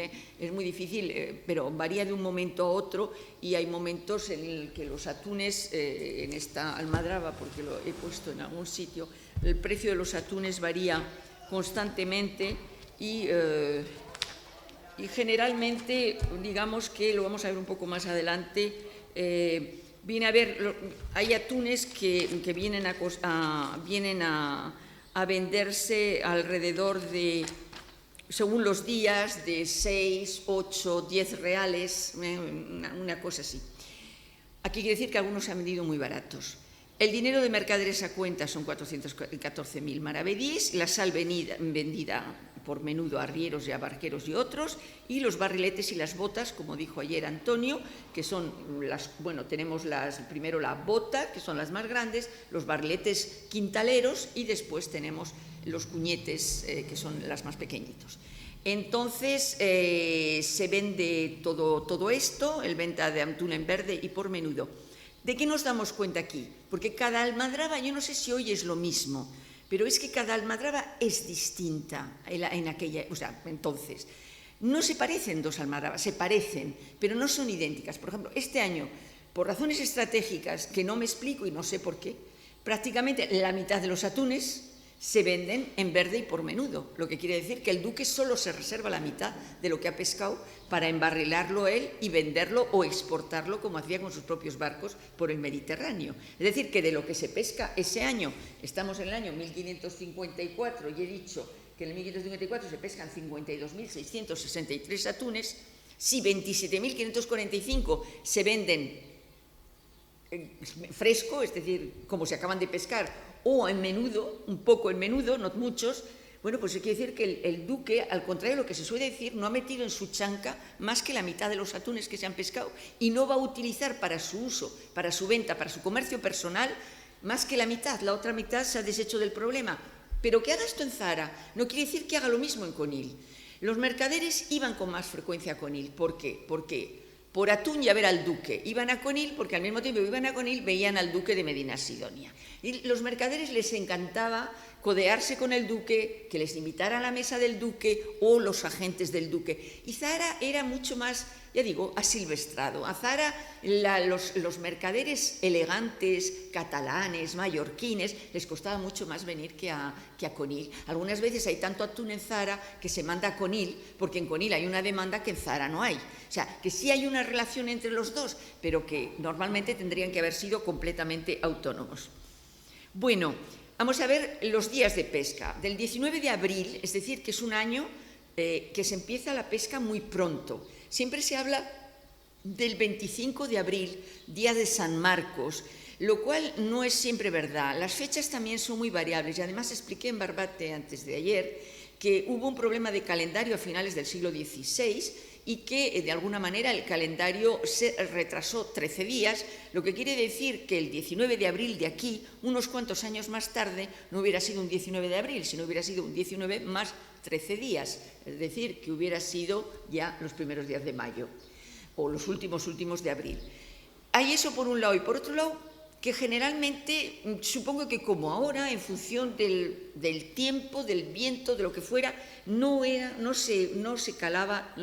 pero varía de un momento a otro, y hay momentos en el que los atunes, en esta almadraba, porque lo he puesto en algún sitio, el precio de los atunes varía constantemente y generalmente, digamos que lo vamos a ver un poco más adelante, viene a ver, hay atunes que vienen a venderse alrededor de, según los días, de 6, 8, 10 reales, una cosa así. Aquí quiere decir que algunos se han vendido muy baratos. El dinero de mercaderes a cuenta son 414.000 maravedís, la sal vendida por menudo a arrieros y a barqueros y otros, y los barriletes y las botas, como dijo ayer Antonio, que son tenemos primero la bota, que son las más grandes, los barriletes quintaleros, y después tenemos los cuñetes, que son las más pequeñitos. Entonces, se vende todo esto, el venta de atún en verde y por menudo. ¿De qué nos damos cuenta aquí? Porque cada almadraba, yo no sé si hoy es lo mismo, pero es que cada almadraba es distinta en aquella, entonces. No se parecen dos almadrabas, se parecen, pero no son idénticas. Por ejemplo, este año, por razones estratégicas que no me explico y no sé por qué, prácticamente la mitad de los atunes se venden en verde y por menudo, lo que quiere decir que el duque solo se reserva la mitad de lo que ha pescado para embarrilarlo él y venderlo o exportarlo, como hacía con sus propios barcos, por el Mediterráneo. Es decir, que de lo que se pesca ese año, estamos en el año 1554 y he dicho que en el 1554 se pescan 52.663 atunes, si 27.545 se venden fresco, es decir, como se acaban de pescar, o en menudo, un poco en menudo, no muchos, bueno, pues quiere decir que el duque, al contrario de lo que se suele decir, no ha metido en su chanca más que la mitad de los atunes que se han pescado y no va a utilizar para su uso, para su venta, para su comercio personal, más que la mitad. La otra mitad se ha deshecho del problema. Pero que haga esto en Zara no quiere decir que haga lo mismo en Conil. Los mercaderes iban con más frecuencia a Conil. ¿Por qué? Porque por atún y a ver al duque. Iban a Conil porque al mismo tiempo que iban a Conil veían al duque de Medina Sidonia. Y los mercaderes les encantaba codearse con el duque, que les invitara a la mesa del duque o los agentes del duque. Y Zara era mucho más, ya digo, asilvestrado. A Zara los mercaderes elegantes, catalanes, mallorquines, les costaba mucho más venir que a Conil. Algunas veces hay tanto atún en Zara que se manda a Conil, porque en Conil hay una demanda que en Zara no hay. O sea, que sí hay una relación entre los dos, pero que normalmente tendrían que haber sido completamente autónomos. Bueno, vamos a ver los días de pesca. Del 19 de abril, es decir, que es un año que se empieza la pesca muy pronto. Siempre se habla del 25 de abril, día de San Marcos, lo cual no es siempre verdad. Las fechas también son muy variables y además expliqué en Barbate antes de ayer que hubo un problema de calendario a finales del siglo XVI y que de alguna manera el calendario se retrasó 13 días, lo que quiere decir que el 19 de abril de aquí, unos cuantos años más tarde, no hubiera sido un 19 de abril, sino hubiera sido un 19 más 13 días, es decir, que hubiera sido ya los primeros días de mayo o los últimos de abril. Hay eso por un lado, y por otro lado, que generalmente, supongo que como ahora, en función del tiempo, del viento, de lo que fuera, no se calaba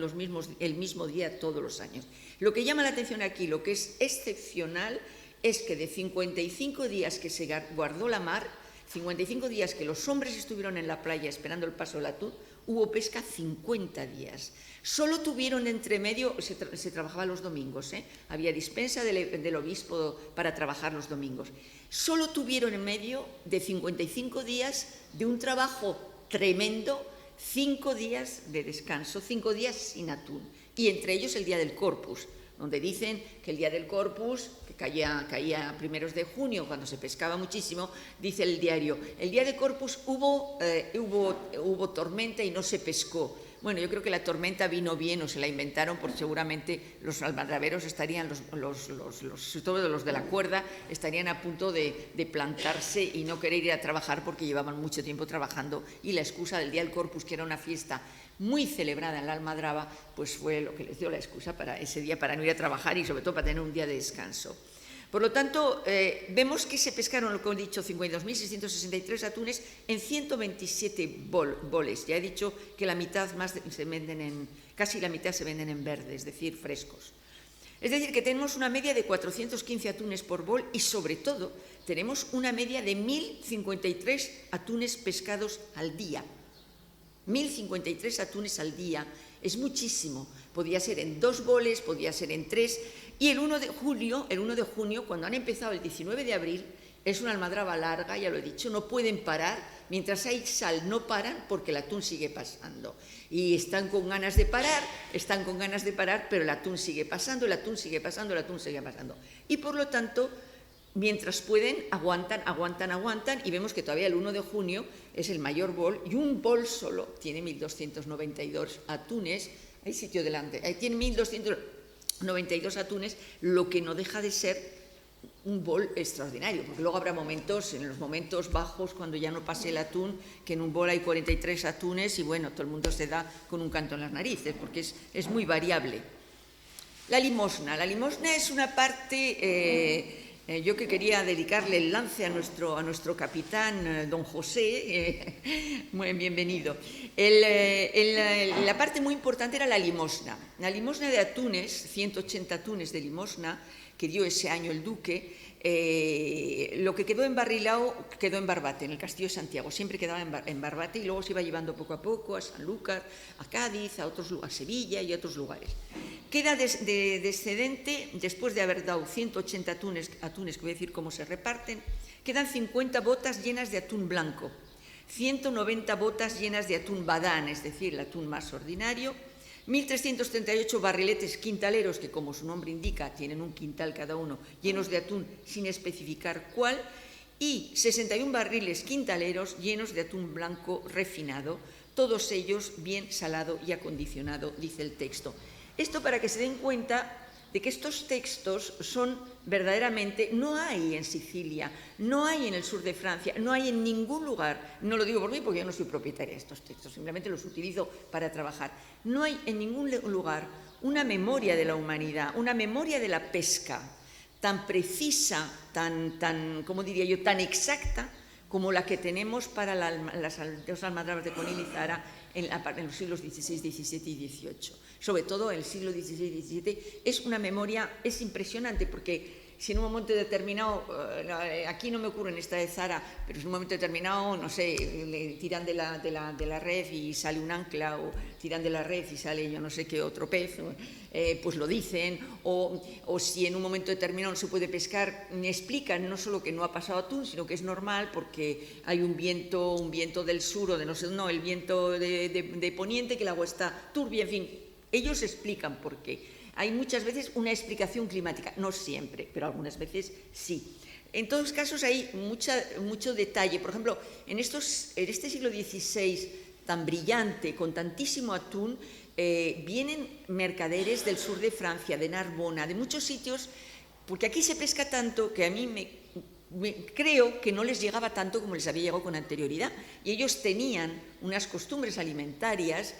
el mismo día todos los años. Lo que llama la atención aquí, lo que es excepcional, es que de 55 días que se guardó la mar, 55 días que los hombres estuvieron en la playa esperando el paso del atún, hubo pesca 50 días. Solo tuvieron entre medio, se trabajaba los domingos, había dispensa del obispo para trabajar los domingos. Solo tuvieron en medio de 55 días de un trabajo tremendo, 5 días de descanso, 5 días sin atún, y entre ellos el día del Corpus, donde dicen que el día del Corpus, que caía a primeros de junio, cuando se pescaba muchísimo, dice el diario, el día de Corpus hubo tormenta y no se pescó. Bueno, yo creo que la tormenta vino bien o se la inventaron porque seguramente los almadraberos estarían, sobre todo los de la cuerda, estarían a punto de plantarse y no querer ir a trabajar porque llevaban mucho tiempo trabajando, y la excusa del día del Corpus, que era una fiesta muy celebrada en la Almadraba, pues fue lo que les dio la excusa para ese día, para no ir a trabajar y sobre todo para tener un día de descanso. Por lo tanto, vemos que se pescaron, lo que he dicho, 52.663 atunes en 127 boles. Ya he dicho que la mitad más casi la mitad se venden en verde, es decir, frescos. Es decir, que tenemos una media de 415 atunes por bol y, sobre todo, tenemos una media de 1.053 atunes pescados al día. 1.053 atunes al día es muchísimo. Podía ser en 2 boles, podía ser en 3. Y el 1 de junio, cuando han empezado el 19 de abril, es una almadraba larga, ya lo he dicho, no pueden parar. Mientras hay sal no paran porque el atún sigue pasando. Y están con ganas de parar, pero el atún sigue pasando, el atún sigue pasando. Y por lo tanto, mientras pueden, aguantan, y vemos que todavía el 1 de junio es el mayor bol, y un bol solo tiene 1.292 atunes. Hay sitio delante, ahí tiene 1.292 atunes, lo que no deja de ser un bol extraordinario, porque luego habrá momentos, en los momentos bajos, cuando ya no pase el atún, que en un bol hay 43 atunes y bueno, todo el mundo se da con un canto en las narices, porque es muy variable. La limosna es una parte... yo que quería dedicarle el lance a nuestro capitán, don José, muy bienvenido. La parte muy importante era la limosna. La limosna de atunes, 180 atunes de limosna, que dio ese año el duque, lo que quedó en Barrilao quedó en Barbate, en el Castillo de Santiago. Siempre quedaba en Barbate y luego se iba llevando poco a poco a Sanlúcar, a Cádiz, a otros lugares, a Sevilla y a otros lugares. Queda de excedente, después de haber dado 180 atunes, que voy a decir cómo se reparten, quedan 50 botas llenas de atún blanco, 190 botas llenas de atún badán, es decir, el atún más ordinario, 1.338 barriletes quintaleros, que como su nombre indica, tienen un quintal cada uno, llenos de atún sin especificar cuál, y 61 barriles quintaleros llenos de atún blanco refinado, todos ellos bien salado y acondicionado, dice el texto. Esto para que se den cuenta de que estos textos son verdaderamente, no hay en Sicilia, no hay en el sur de Francia, no hay en ningún lugar, no lo digo por mí porque yo no soy propietaria de estos textos, simplemente los utilizo para trabajar, no hay en ningún lugar una memoria de la humanidad, una memoria de la pesca tan precisa, ¿cómo diría yo?, tan exacta como la que tenemos para las almadrabas de Conil y Zara en los siglos XVI, XVII y XVIII. sobre todo en el siglo XVI y XVII, es una memoria, es impresionante, porque si en un momento determinado, aquí no me ocurre en esta de Zara, pero en un momento determinado, no sé, le tiran de la red y sale un ancla, o tiran de la red y sale yo no sé qué otro pez, pues lo dicen, o si en un momento determinado no se puede pescar, me explican no solo que no ha pasado atún, sino que es normal porque hay un viento del sur o de no sé, no, el viento de poniente, que el agua está turbia, en fin, ellos explican por qué. Hay muchas veces una explicación climática, no siempre, pero algunas veces sí. En todos los casos hay mucho detalle. Por ejemplo, en este siglo XVI tan brillante, con tantísimo atún, vienen mercaderes del sur de Francia, de Narbona, de muchos sitios, porque aquí se pesca tanto que a mí creo que no les llegaba tanto como les había llegado con anterioridad. Y ellos tenían unas costumbres alimentarias,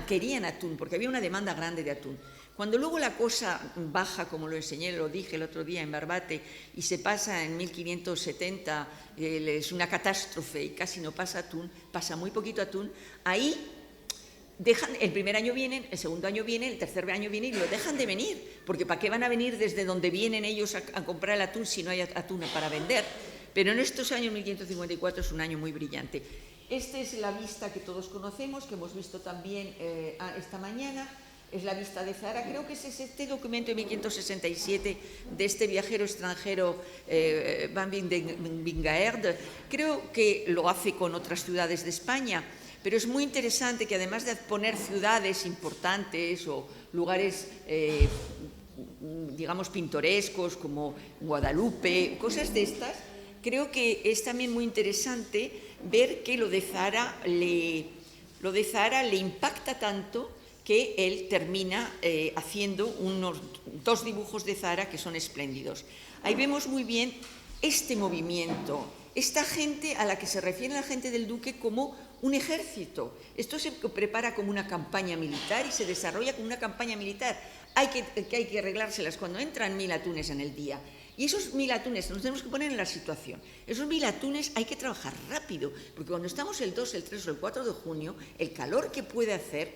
querían atún, porque había una demanda grande de atún. Cuando luego la cosa baja, como lo enseñé, lo dije el otro día en Barbate, y se pasa en 1570, es una catástrofe y casi no pasa atún, pasa muy poquito atún, ahí el primer año vienen, el segundo año vienen, el tercer año vienen y lo dejan de venir, porque ¿para qué van a venir desde donde vienen ellos a comprar el atún si no hay atún para vender? Pero en estos años 1554 es un año muy brillante. Esta es la vista que todos conocemos, que hemos visto también esta mañana. Es la vista de Zara, creo que es este documento de 1567 de este viajero extranjero Van Wingaerd. Creo que lo hace con otras ciudades de España, pero es muy interesante que además de poner ciudades importantes o lugares, digamos, pintorescos como Guadalupe, cosas de estas, creo que es también muy interesante ver que lo de Zara le impacta tanto que él termina haciendo dos dibujos de Zara que son espléndidos. Ahí vemos muy bien este movimiento, esta gente a la que se refiere la gente del Duque como un ejército. Esto se prepara como una campaña militar y se desarrolla como una campaña militar. Hay que arreglárselas cuando entran 1000 atunes en el día. Y esos 1000 atunes nos tenemos que poner en la situación. Esos 1000 atunes hay que trabajar rápido, porque cuando estamos el 2, el 3 o el 4 de junio, el calor que puede hacer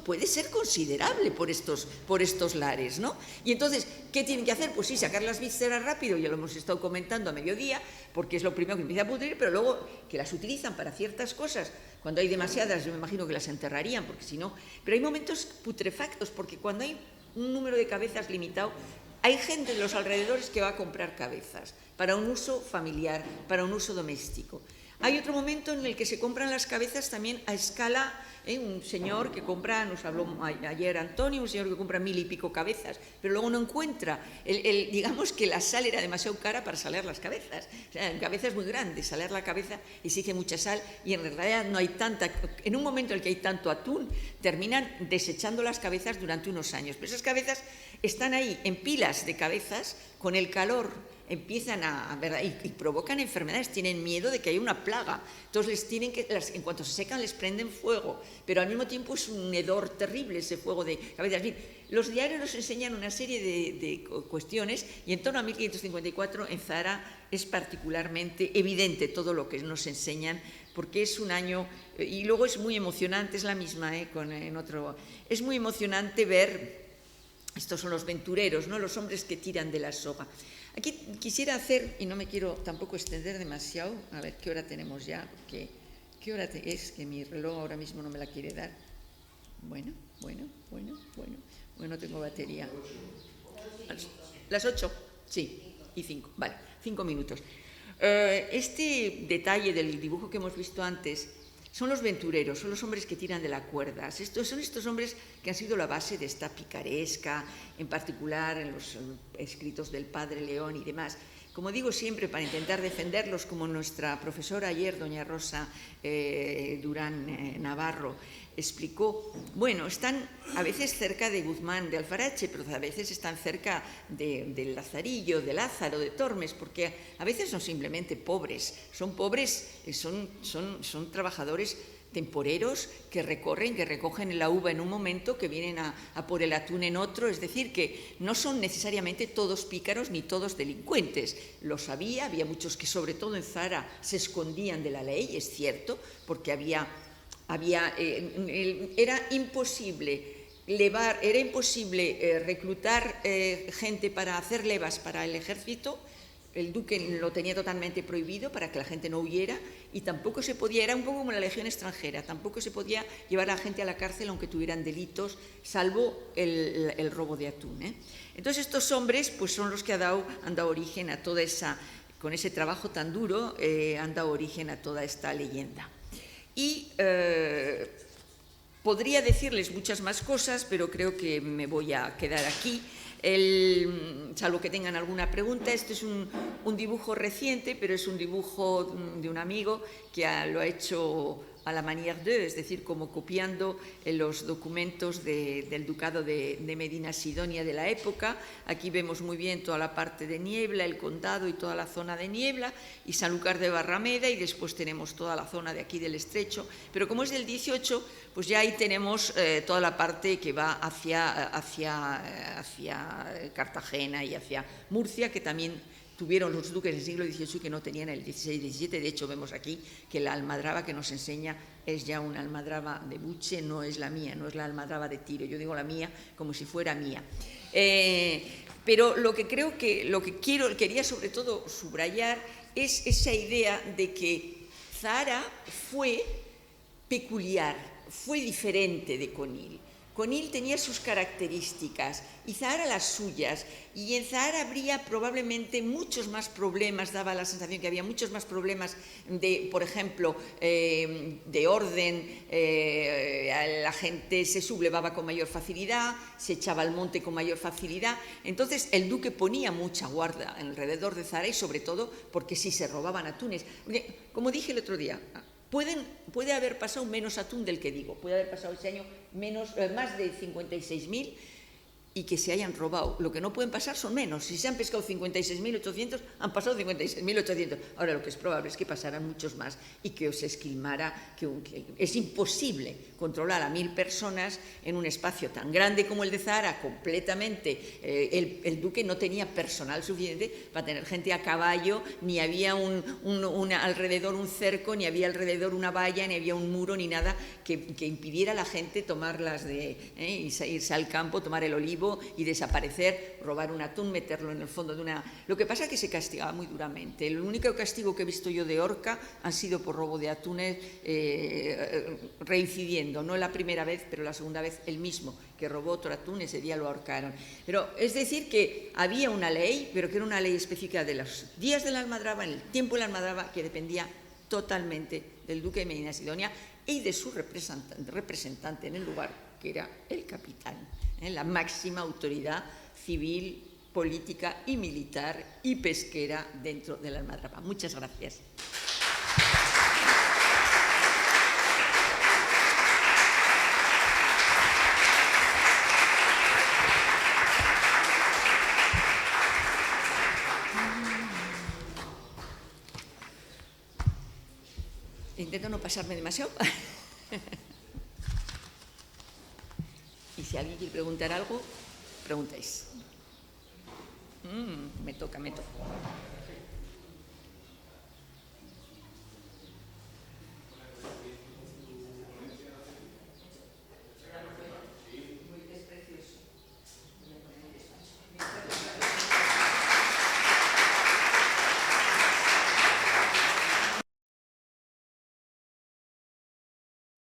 puede ser considerable por estos lares, ¿no? Y entonces, ¿qué tienen que hacer? Pues sí, sacar las vísceras rápido, ya lo hemos estado comentando a mediodía, porque es lo primero que empieza a pudrir, pero luego que las utilizan para ciertas cosas. Cuando hay demasiadas, yo me imagino que las enterrarían, porque si no... Pero hay momentos putrefactos, porque cuando hay un número de cabezas limitado, hay gente de los alrededores que va a comprar cabezas para un uso familiar, para un uso doméstico. Hay otro momento en el que se compran las cabezas también a escala, un señor que compra, nos habló ayer Antonio, un señor que compra 1000 y pico cabezas, pero luego no encuentra, digamos que la sal era demasiado cara para salar las cabezas, o sea, cabezas muy grandes, salar la cabeza exige mucha sal y en realidad no hay tanta, en un momento en el que hay tanto atún, terminan desechando las cabezas durante unos años, pero esas cabezas están ahí en pilas de cabezas, con el calor empiezan y provocan enfermedades, tienen miedo de que haya una plaga, entonces en cuanto se secan les prenden fuego, pero al mismo tiempo es un hedor terrible ese fuego de cabezas. En fin, los diarios nos enseñan una serie de cuestiones y en torno a 1554 en Zara es particularmente evidente todo lo que nos enseñan, porque es un año, y luego es muy emocionante, es la misma, es muy emocionante ver, estos son los ventureros, ¿no? Los hombres que tiran de la soga. Aquí quisiera hacer, y no me quiero tampoco extender demasiado, a ver qué hora tenemos ya, porque ¿qué hora es? Que mi reloj ahora mismo no me la quiere dar. Bueno, tengo batería. ¿Las 8? Sí, y 5, vale, 5 minutos. Este detalle del dibujo que hemos visto antes son los ventureros, son los hombres que tiran de la cuerda. Son estos hombres que han sido la base de esta picaresca, en particular en los escritos del padre León y demás. Como digo siempre, para intentar defenderlos, como nuestra profesora ayer, doña Rosa Durán Navarro, explicó, bueno, están a veces cerca de Guzmán de Alfarache, pero a veces están cerca del Lazarillo, de Lázaro, de Tormes, porque a veces son simplemente pobres, son trabajadores temporeros que recogen la uva en un momento, que vienen a por el atún en otro, es decir, que no son necesariamente todos pícaros ni todos delincuentes. Los había muchos que sobre todo en Zara se escondían de la ley, es cierto, porque era imposible era imposible reclutar gente para hacer levas para el ejército. El duque lo tenía totalmente prohibido para que la gente no huyera, y tampoco se podía, era un poco como la legión extranjera, tampoco se podía llevar a la gente a la cárcel aunque tuvieran delitos, salvo el robo de atún. Entonces estos hombres pues son los que han dado origen a toda esa, con ese trabajo tan duro, han dado origen a toda esta leyenda. Y podría decirles muchas más cosas, pero creo que me voy a quedar aquí. Salvo que tengan alguna pregunta, este es un dibujo reciente, pero es un dibujo de un amigo que lo ha hecho a la manière de, es decir, como copiando los documentos del ducado de Medina Sidonia de la época. Aquí vemos muy bien toda la parte de Niebla, el condado y toda la zona de Niebla, y Sanlúcar de Barrameda, y después tenemos toda la zona de aquí del Estrecho. Pero como es del 18, pues ya ahí tenemos toda la parte que va hacia Cartagena y hacia Murcia, que también tuvieron los duques del siglo XVIII y que no tenían el XVI y XVII. De hecho, vemos aquí que la almadraba que nos enseña es ya una almadraba de buche, no es la mía, no es la almadraba de Tiro. Yo digo la mía como si fuera mía. Pero lo que quería sobre todo subrayar es esa idea de que Zahara fue peculiar, fue diferente de Conil. Conil tenía sus características y Zahara las suyas, y en Zahara habría probablemente muchos más problemas, daba la sensación que había muchos más problemas de, por ejemplo, de orden, la gente se sublevaba con mayor facilidad, se echaba al monte con mayor facilidad. Entonces el duque ponía mucha guardia alrededor de Zahara, y sobre todo porque si se robaban atunes, como dije el otro día, puede haber pasado menos atún del que digo, puede haber pasado ese año más de 56.000 y que se hayan robado. Lo que no pueden pasar son menos. Si se han pescado 56.800, han pasado 56.800. Ahora lo que es probable es que pasaran muchos más y que os esquilmara, que es imposible controlar a 1.000 personas en un espacio tan grande como el de Zahara, completamente. El duque no tenía personal suficiente para tener gente a caballo, ni había alrededor un cerco, ni había alrededor una valla, ni había un muro, ni nada que impidiera a la gente tomarlas irse al campo, tomar el olivo y desaparecer, robar un atún, meterlo en el fondo de una... Lo que pasa es que se castigaba muy duramente. El único castigo que he visto yo de horca ha sido por robo de atunes, reincidiendo, no la primera vez, pero la segunda vez el mismo que robó otro atún, ese día lo ahorcaron. Pero es decir que había una ley, pero que era una ley específica de los días de la almadraba, en el tiempo de la almadraba, que dependía totalmente del duque de Medina Sidonia y de su representante en el lugar, que era el capitán, la máxima autoridad civil, política y militar y pesquera dentro de la almadraba. Muchas gracias. Intento no pasarme demasiado. Y si alguien quiere preguntar algo, preguntáis. Me toca.